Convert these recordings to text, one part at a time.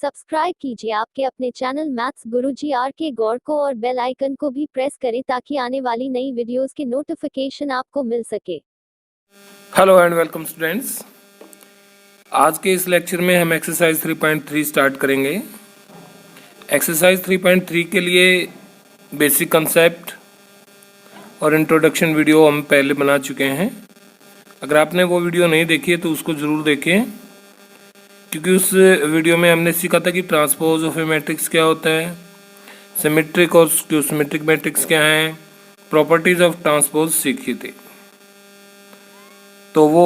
Subscribe कीजिए आपके अपने चैनल मैथ्स गुरुजी आर के गौर को और बेल आइकन को भी प्रेस करें ताकि आने वाली नई वीडियोस के नोटिफिकेशन आपको मिल सके। Hello and welcome students. आज के इस लेक्चर में हम एक्सरसाइज 3.3 स्टार्ट करेंगे। एक्सरसाइज 3.3 के लिए बेसिक कंसेप्ट और इंट्रोडक्शन वीडियो हम पहले बना चुके हैं। अगर आपने वो वीडियो नहीं देखी है तो उसको ज़रूर देखें, क्योंकि उस वीडियो में हमने सीखा था कि ट्रांसपोज ऑफ ए मैट्रिक्स क्या होता है, सिमेट्रिक और स्क्यूसिमेट्रिक मैट्रिक्स क्या हैं, प्रॉपर्टीज ऑफ ट्रांसपोज सीखी थी। तो वो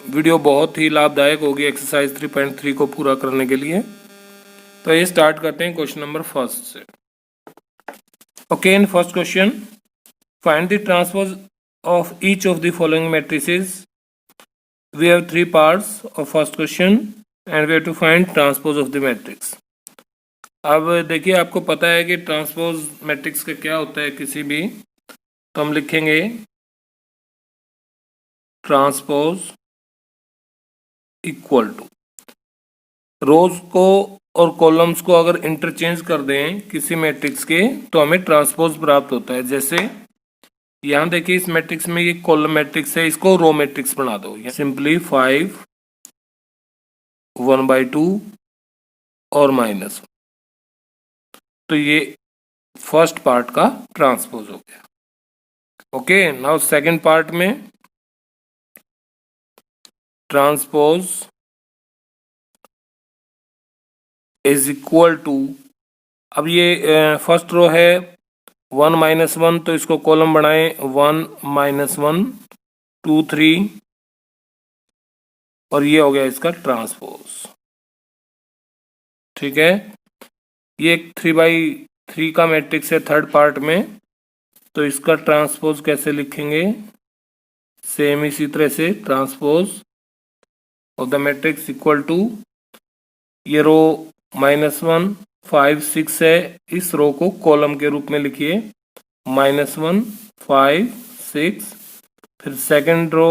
वीडियो बहुत ही लाभदायक होगी एक्सरसाइज 3.3 को पूरा करने के लिए। तो ये स्टार्ट करते हैं क्वेश्चन नंबर फर्स्ट से। Okay, in first question, find the transpose of each of the following matrices. We have three parts of first question and we have to find transpose of the matrix. अब देखिए, आपको पता है कि transpose matrix का क्या होता है किसी भी, तो हम लिखेंगे ट्रांसपोज इक्वल टू, रोज को और कॉलम्स को अगर इंटरचेंज कर दें किसी मैट्रिक्स के तो हमें ट्रांसपोज प्राप्त होता है। जैसे यहाँ देखिए, इस मैट्रिक्स में ये कॉलम मैट्रिक्स है, इसको रो मैट्रिक्स बना दो। सिंपली 5 1/2 और -1, तो ये फर्स्ट पार्ट का ट्रांसपोज हो गया। ओके, नाउ सेकंड पार्ट में ट्रांसपोज इज इक्वल टू, अब ये फर्स्ट रो है 1 -1, तो इसको कॉलम बनाएं 1 -1 2 3, और ये हो गया इसका ट्रांसपोज। ठीक है, ये एक 3/3 का मैट्रिक्स है थर्ड पार्ट में, तो इसका ट्रांसपोज कैसे लिखेंगे, सेम इसी तरह से transpose of the matrix equal to, ये रो -1 5 6 है, इस रो को कॉलम के रूप में लिखिए -1 5 6, फिर सेकंड रो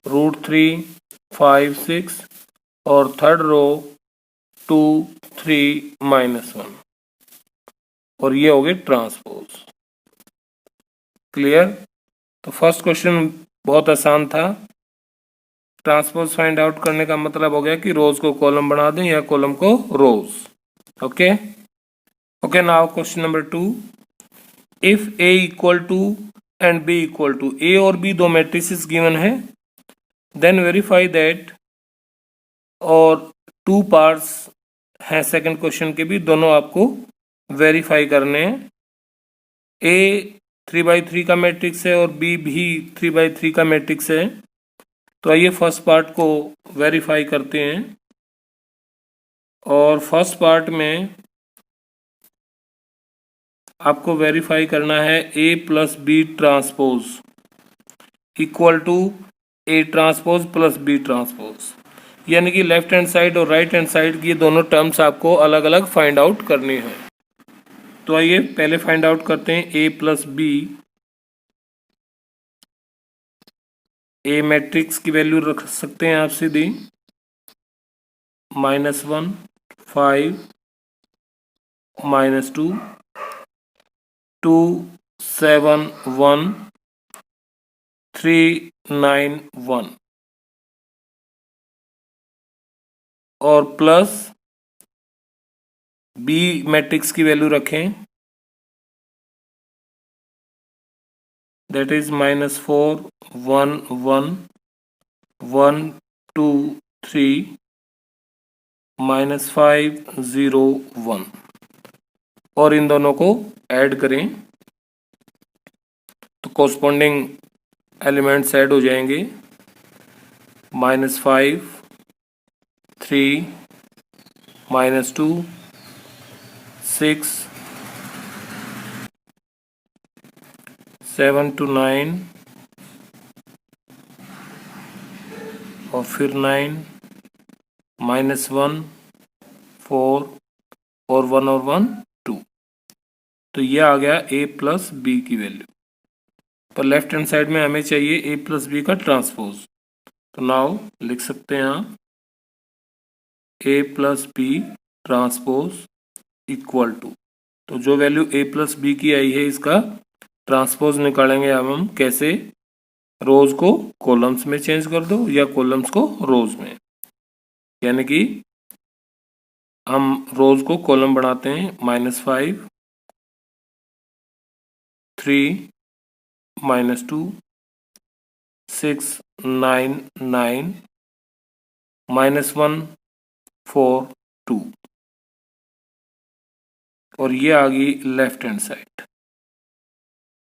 √3 5 6, और थर्ड रो 2 3 -1, और ये हो गए ट्रांसपोज। क्लियर? तो फर्स्ट क्वेश्चन बहुत आसान था। ट्रांसपोज फाइंड आउट करने का मतलब हो गया कि रोज को कॉलम बना दें या कॉलम को rows. Okay okay, now question number 2, if A equal to and B equal to, A और बी दो मैट्रिसेस गिवन है, देन वेरीफाई दैट, और टू पार्ट्स हैं सेकंड क्वेश्चन के भी, दोनों आपको वेरीफाई करने हैं। ए 3/3 का मैट्रिक्स है और बी भी 3/3 का मैट्रिक्स है, तो आइए फर्स्ट पार्ट को वेरीफाई करते हैं। और फर्स्ट पार्ट में आपको वेरीफाई करना है A plus B transpose equal to A transpose plus B transpose, यानी कि लेफ्ट हैंड साइड और राइट हैंड साइड की दोनों टर्म्स आपको अलग अलग फाइंड आउट करनी है। तो आइए पहले फाइंड आउट करते हैं A plus B. A matrix की वैल्यू रख सकते हैं आप सीधी, -1 5 -2 2 7 1 3 9 1, और प्लस बी मैट्रिक्स की वैल्यू रखें, दैट इज -4 1 1 1 2 3 -5 0 1, और इन दोनों को ऐड करें तो कोरस्पॉन्डिंग एलिमेंट्स ऐड हो जाएंगे, -5 3 -2 6 7 to 9, और फिर 9 -1 4 और 1 2, तो ये आ गया ए प्लस बी की वैल्यू। पर लेफ्ट हैंड साइड में हमें चाहिए ए प्लस बी का ट्रांसपोज, तो नाउ लिख सकते हैं आप A plus B transpose equal to, तो जो वैल्यू a प्लस बी की आई है इसका ट्रांसपोज निकालेंगे अब हम कैसे, रोज को कॉलम्स में चेंज कर दो या कॉलम्स को रोज में, यानी कि हम रोज को कॉलम बनाते हैं -5, 3, -2, 6, 9, 9, -1, 4, 2, और ये आ गई लेफ्ट हैंड साइड।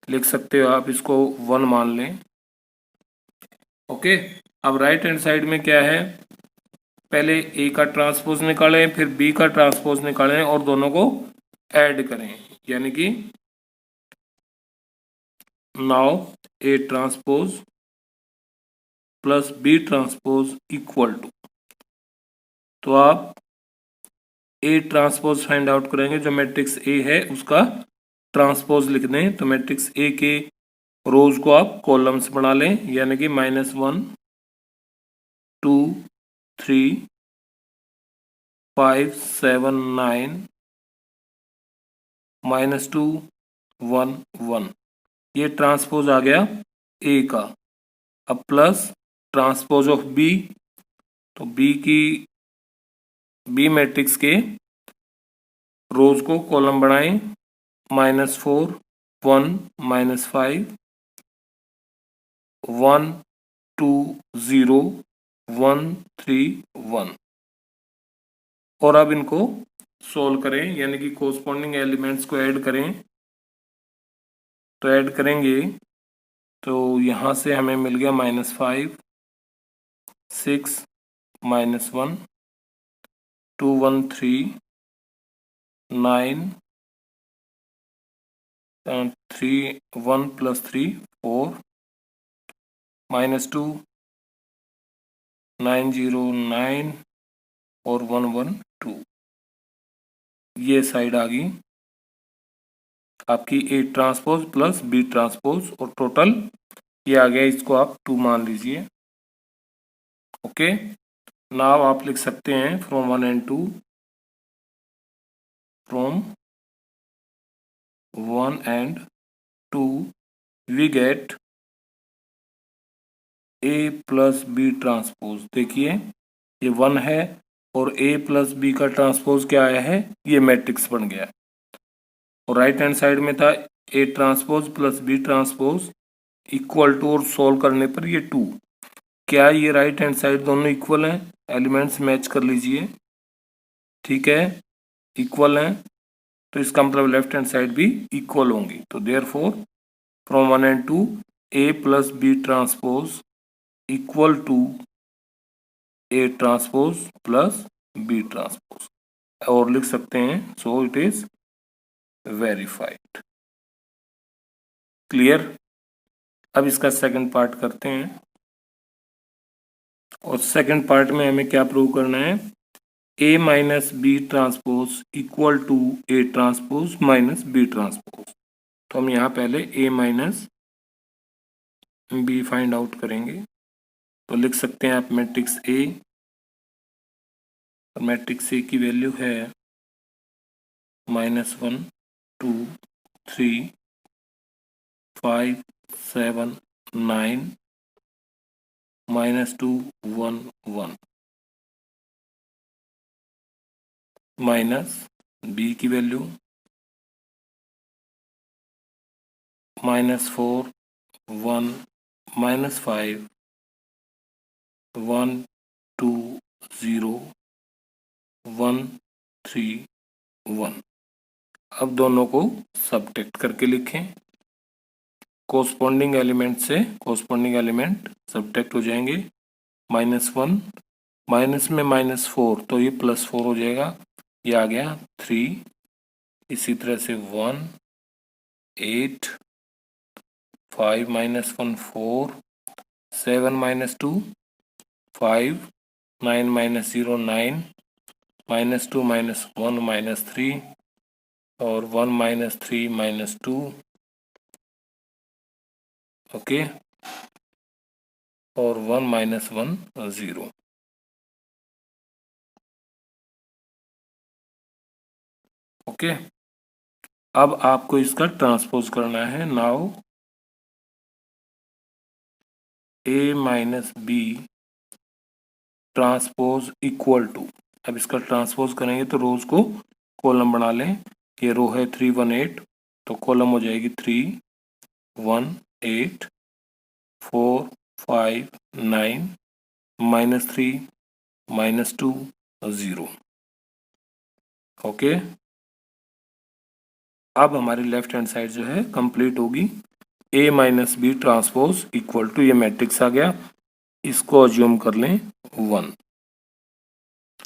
लिख सकते हो आप, इसको 1 मान लें। ओके, अब राइट हैंड साइड में क्या है, पहले ए का ट्रांसपोज निकालें, फिर बी का ट्रांसपोज निकालें और दोनों को ऐड करें, यानी कि now A transpose plus B transpose equal to, तो आप ए ट्रांसपोज फाइंड आउट करेंगे, जो मैट्रिक्स ए है उसका ट्रांसपोज लिख दें, तो मैट्रिक्स ए के रोज को आप कॉलम्स बना लें, यानी कि -1, 2, 3, 5, 7, 9, -2, 1, 1, ये ट्रांसपोज आ गया ए का। अब प्लस ट्रांसपोज ऑफ बी, तो बी मैट्रिक्स के रोज को कॉलम बनाएं, -4, 1, -5, 1, 2, 0, 1, 3, 1, और अब इनको सोल्व करें, यानी कि कोरस्पॉन्डिंग एलिमेंट्स को ऐड करें, तो ऐड करेंगे तो यहाँ से हमें मिल गया -5, 6, -1, 2, 1, 3, 9, 3, 1 + 3, 4, -2, 9, 0, 9 और 1, 1, 2, ये साइड आ गई आपकी A transpose plus B transpose, और टोटल ये आ गया, इसको आप 2 मान लीजिए। ओके, नाउ आप लिख सकते हैं from 1 and 2, from 1 and 2 we get A plus B transpose. देखिए ये 1 है और ए प्लस बी का ट्रांसपोज क्या आया है, ये मैट्रिक्स बन गया, और राइट हैंड साइड में था A transpose plus B transpose equal to, और सोल्व करने पर ये 2, क्या ये राइट हैंड साइड दोनों इक्वल हैं, एलिमेंट्स मैच कर लीजिए, ठीक है, इक्वल हैं, तो इसका मतलब लेफ्ट हैंड साइड भी इक्वल होंगी, तो therefore from 1 and 2 A plus B transpose equal to A transpose plus B transpose, और लिख सकते हैं so it is verified. Clear, अब इसका सेकंड पार्ट करते हैं, और सेकंड पार्ट में हमें क्या प्रूव करना है, A minus B transpose equal to A transpose minus B transpose, तो हम यहाँ पहले A minus B find out करेंगे, तो लिख सकते हैं आप मैट्रिक्स ए, और मैट्रिक्स ए की वैल्यू है -1, 2, 3, 5, 7, 9, -2, 1, 1, माइनस बी की वैल्यू -4, 1, -5, 1, 2, 0, 1, 3, 1। अब दोनों को सबट्रैक्ट करके लिखें, कोरस्पॉन्डिंग एलिमेंट से कोरस्पॉन्डिंग एलिमेंट सबट्रैक्ट हो जाएंगे, -1 माइनस में -4, तो ये +4 हो जाएगा, ये आ गया 3, इसी तरह से 1, 8, 5 - 1 4, 7 - 2 5, 9 - 0 9, -2 - 1 -3, और 1 - 3 - 2, ओके, और 1 - 1 0। ओके, अब आपको इसका ट्रांसपोज करना है। Now A minus B transpose equal to, अब इसका ट्रांसपोज करेंगे तो रोज को कॉलम बना लें। ये रो है 3 1 8, तो कॉलम हो जाएगी 3 1 8 4 5 9 -3 -2 0। ओके, अब हमारी लेफ्ट हैंड साइड जो है कंप्लीट होगी। A minus B transpose equal to, ये मैट्रिक्स आ गया, इसको अज्यूम कर लें 1।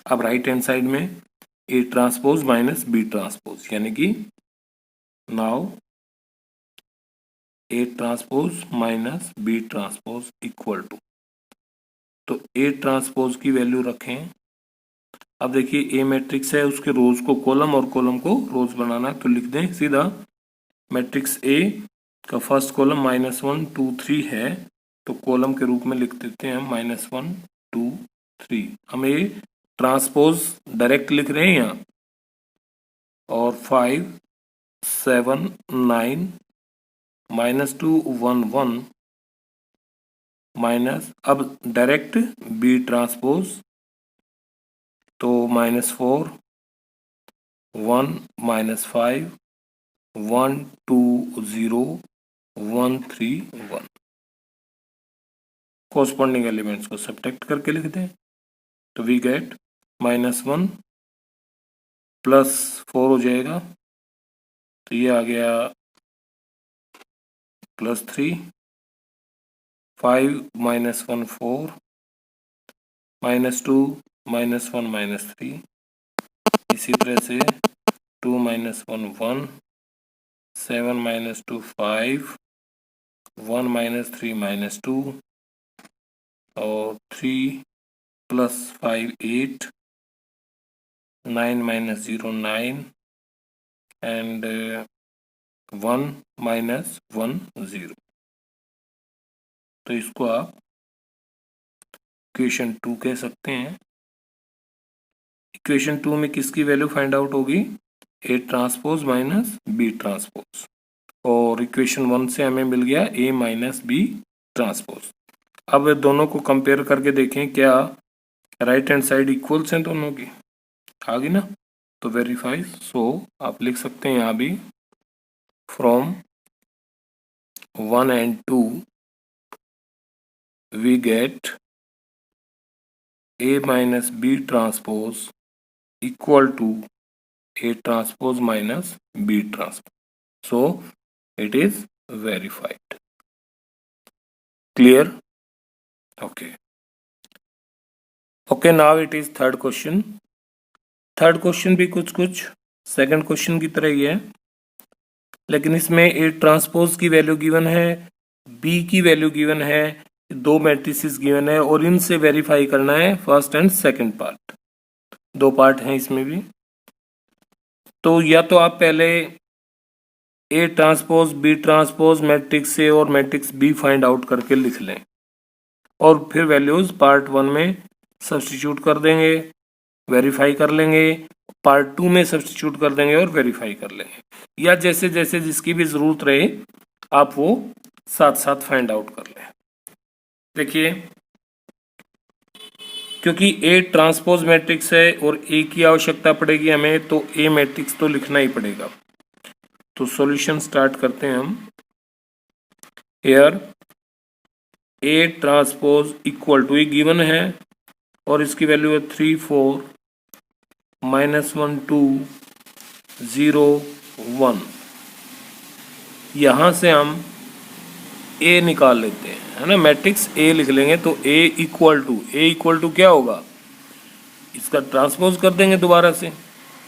अब राइट हैंड साइड में A transpose minus B transpose, यानी कि now A transpose minus B transpose equal to, तो ए ट्रांसपोज की वैल्यू रखें। अब देखिए ए मैट्रिक्स है, उसके रोज को कॉलम और कॉलम को रोज बनाना है, तो लिख दें सीधा मैट्रिक्स ए का फर्स्ट कॉलम -1 2 3 है, तो कॉलम के रूप में लिख देते हैं -1 2 3। हम ये ट्रांसपोज डायरेक्ट लिख रहे हैं यहाँ, और 5 7 9 -2 1 1 माइनस, अब डायरेक्ट बी ट्रांसपोज, तो -4 1 -5 1 2 0 1 3 1। कोरस्पॉन्डिंग एलिमेंट्स को सब्ट्रैक्ट करके लिख दें, तो वी गेट -1 +4 हो जाएगा, तो ये आ गया +3 5 -1 4 -2 -1 -3, इसी तरह से 2 -1 1 7 -2 5 1 -3 -2 और 3 + 5 8 9 -0 9 एंड 1 -1 0। तो इसको आप इक्वेशन 2 कह सकते हैं। इक्वेशन 2 में किसकी वैल्यू फाइंड आउट होगी? A transpose minus B transpose, और इक्वेशन 1 से हमें मिल गया ए माइनस बी ट्रांसपोज। अब दोनों को कंपेयर करके देखें क्या राइट हैंड साइड इक्वल्स हैं दोनों की, आ गई ना, तो वेरीफाई। सो आप लिख सकते हैं यहाँ भी from 1 and 2 we get A minus B transpose equal to A transpose minus B transpose. So it is verified. Clear? Okay. Okay, now it is third question. Third question भी कुछ सेकंड क्वेश्चन की तरह ही है, लेकिन इसमें ए transpose की value given है, B की वैल्यू गिवन है, दो मैट्रिसेस गिवन है, और इनसे वेरीफाई करना है फर्स्ट एंड सेकंड पार्ट। दो पार्ट हैं इसमें भी। तो या तो आप पहले A transpose B transpose matrix A और मैट्रिक्स बी फाइंड आउट करके लिख लें, और फिर वैल्यूज पार्ट 1 में सब्स्टिट्यूट कर देंगे, वेरीफाई कर लेंगे, पार्ट 2 में सब्स्टिट्यूट कर देंगे और वेरीफाई कर लेंगे, या जैसे जैसे जिसकी भी जरूरत रहे आप वो साथ साथ फाइंड आउट कर लें। देखिए, क्योंकि ए ट्रांसपोज मैट्रिक्स है और ए की आवश्यकता पड़ेगी हमें, तो ए मैट्रिक्स तो लिखना ही पड़ेगा। तो सॉल्यूशन स्टार्ट करते हैं हम। Here A transpose equal to, ये गिवन है और इसकी वैल्यू है 3 4 -1 2 0 1। यहां से हम ए निकाल लेते हैं, है ना, मैट्रिक्स ए लिख लेंगे, तो ए इक्वल टू क्या होगा, इसका ट्रांसपोज कर देंगे दोबारा से,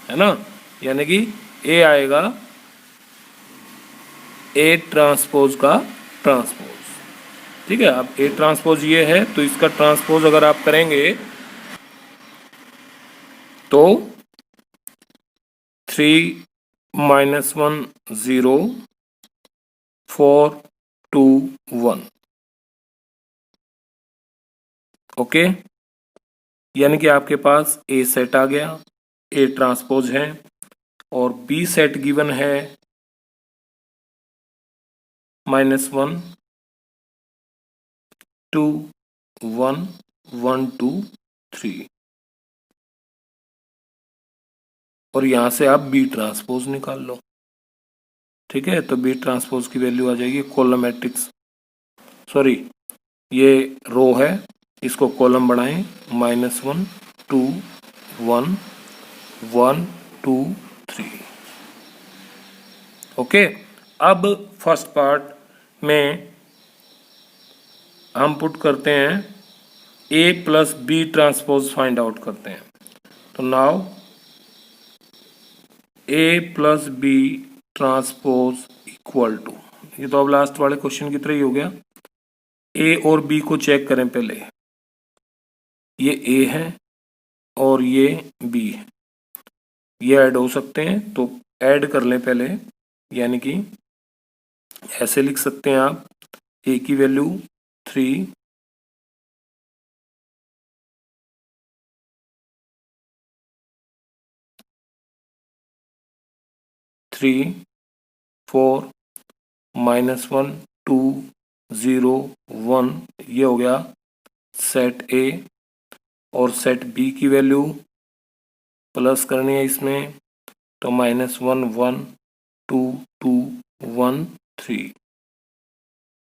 है ना, यानी कि ए आएगा ए ट्रांसपोज का ट्रांसपोज। ठीक है, अब ए ट्रांसपोज ये है, तो इसका ट्रांसपोज अगर आप करेंगे तो 3 -1 0 4 2 1। ओके, यानी कि आपके पास ए सेट आ गया, ए ट्रांसपोज है। और बी सेट गिवन है -1 2 1 1 2 3 और यहां से आप बी ट्रांसपोज निकाल लो। ठीक है, तो बी ट्रांसपोज की वैल्यू आ जाएगी कॉलम मैट्रिक्स, सॉरी ये रो है, इसको कॉलम बनाएं -1 2 1 1 2 3। ओके, अब फर्स्ट पार्ट में हम पुट करते हैं A plus B transpose find out करते हैं। तो now A plus B transpose equal to, ये तो अब लास्ट वाले क्वेश्चन की तरह ही हो गया। ए और बी को चेक करें पहले, ये ए है और ये बी है, ये ऐड हो सकते हैं तो ऐड कर लें पहले, यानी कि ऐसे लिख सकते हैं आप ए की वैल्यू 3 3 4 -1 2 0 1, ये हो गया सेट ए, और सेट बी की वैल्यू प्लस करनी है इसमें, तो -1 1 2 2 1 3,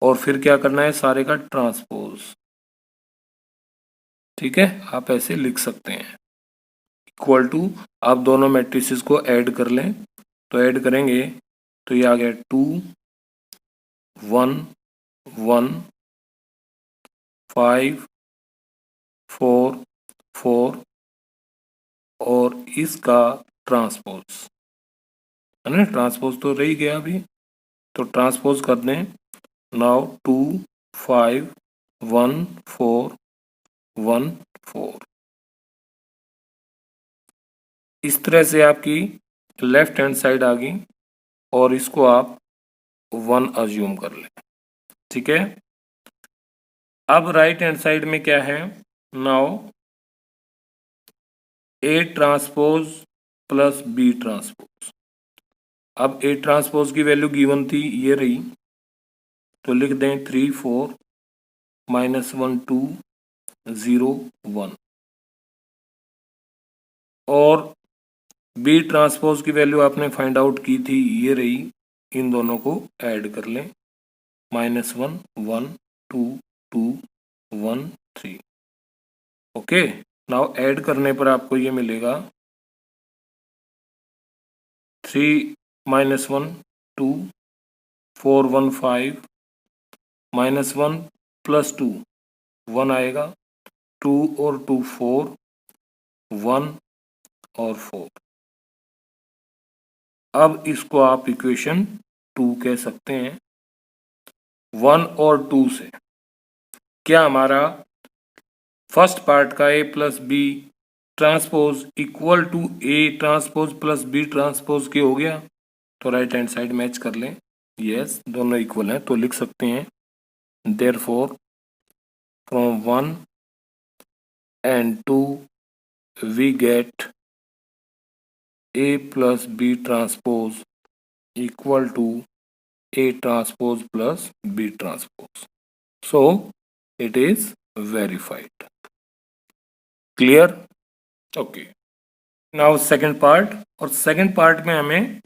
और फिर क्या करना है सारे का ट्रांसपोज। ठीक है, आप ऐसे लिख सकते हैं इक्वल टू, आप दोनों मैट्रिसेस को ऐड कर लें, तो ऐड करेंगे तो ये आ गया 2 1 1 5 4 4 और इसका ट्रांसपोज है ना, ट्रांसपोज तो रह ही गया अभी, तो ट्रांसपोज कर दें। नाउ 2 5 1 4 1 4, इस तरह से आपकी लेफ्ट हैंड साइड आ गई और इसको आप 1 अज्यूम कर लें। ठीक है, अब राइट हैंड साइड में क्या है, now A transpose plus B transpose. अब ए ट्रांसपोज की वैल्यू गिवन थी, ये रही, तो लिख दें 3 4 -1 2 0 1, और बी ट्रांसपोज की वैल्यू आपने फाइंड आउट की थी, ये रही, इन दोनों को ऐड कर लें -1 1 2 2 1 3। ओके, नाउ ऐड करने पर आपको ये मिलेगा 3 -1 2 4 1 5 -1 + 2 1 आएगा, 2 और 2 4 1 और 4। अब इसको आप इक्वेशन 2 कह सकते हैं। 1 और 2 से क्या हमारा फर्स्ट पार्ट का A plus B transpose equal to A transpose plus B transpose के हो गया, तो राइट हैंड साइड मैच कर लें, यस दोनों इक्वल हैं, तो लिख सकते हैं therefore from 1 and 2 we get A plus B transpose equal to A transpose plus B transpose. So it is verified. Clear? Okay. Now second part, और second part में हमें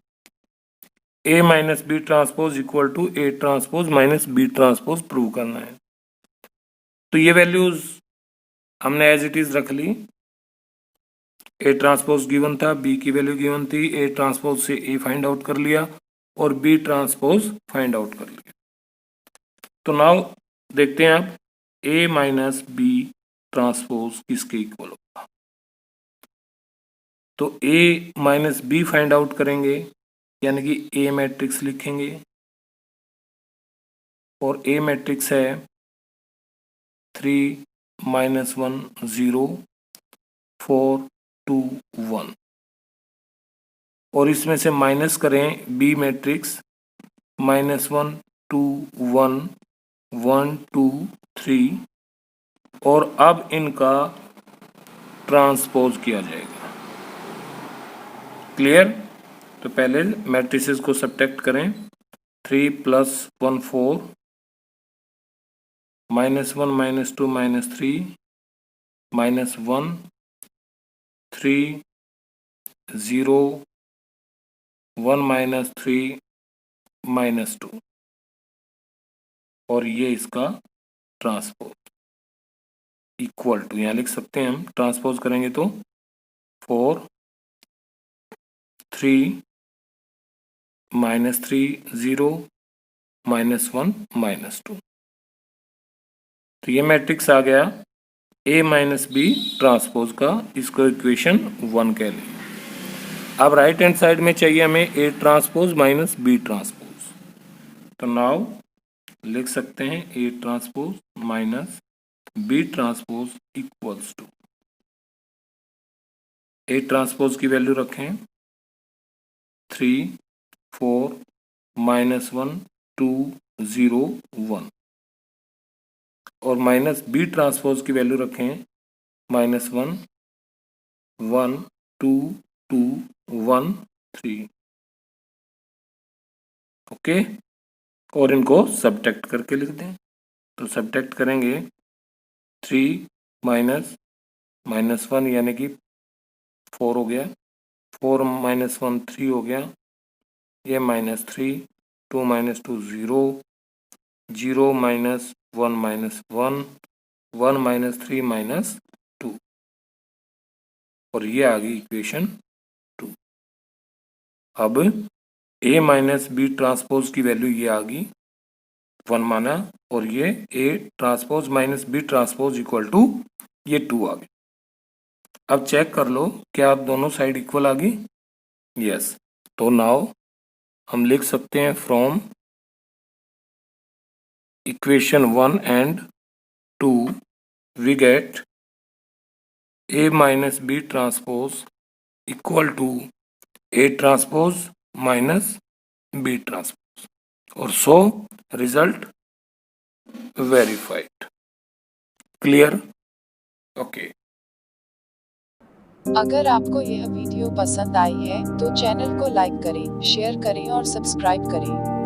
A minus B transpose equal to A transpose minus B transpose prove करना है। तो ये values हमने as it is रख ली, A transpose given था, बी की वैल्यू गिवन थी, ए ट्रांसपोज से ए फाइंड आउट कर लिया और बी ट्रांसपोज फाइंड आउट कर लिया। तो नाउ देखते हैं आप ए माइनस बी ट्रांसपोज किसके इक्वल होगा। तो ए माइनस बी फाइंड आउट करेंगे, यानी कि ए मैट्रिक्स लिखेंगे, और ए मैट्रिक्स है 3 -1 0 4 2 1, और इसमें से माइनस करें बी मैट्रिक्स -1 2 1 1 2 3, और अब इनका ट्रांसपोज किया जाएगा। क्लियर? तो पहले मैट्रिसेस को सब्ट्रैक्ट करें। 3 + 1 4, -1 -2 -3 -1 3 0 1 -3 -2, और ये इसका ट्रांसपोज इक्वल टू, यहाँ लिख सकते हैं हम, ट्रांसपोज करेंगे तो 4 3 -3 0 -1 -2। तो ये मैट्रिक्स आ गया A - B ट्रांसपोज का, इसको इक्वेशन 1 कह लें। अब राइट हैंड साइड में चाहिए हमें A ट्रांसपोज - B ट्रांसपोज। तो नाउ लिख सकते हैं A transpose - B transpose equals to, A transpose की वैल्यू रखें 3 4 -1 2 0 1, और -B ट्रांसपोज की वैल्यू रखें -1 1 2 2 1 3। ओके, और इनको सब्ट्रैक्ट करके लिख दें। तो सब्ट्रैक्ट करेंगे 3 -1 यानी कि 4 हो गया, 4 -1 3 हो गया, ये -3 2 -2 0 0 -1 -1 1 -3 -2, और ये आ गई इक्वेशन 2। अब A - B ट्रांसपोज की वैल्यू ये आ गई 1 माना, और ये A transpose - B transpose equal to ये 2 आ गई। अब चेक कर लो क्या दोनों साइड इक्वल आ गई? यस। तो नाउ हम लिख सकते हैं from equation 1 and 2 we get A - B transpose equal to A transpose - B transpose, और so result verified. Clear? Okay. अगर आपको यह वीडियो पसंद आई है तो चैनल को लाइक करें, शेयर करें और सब्सक्राइब करें।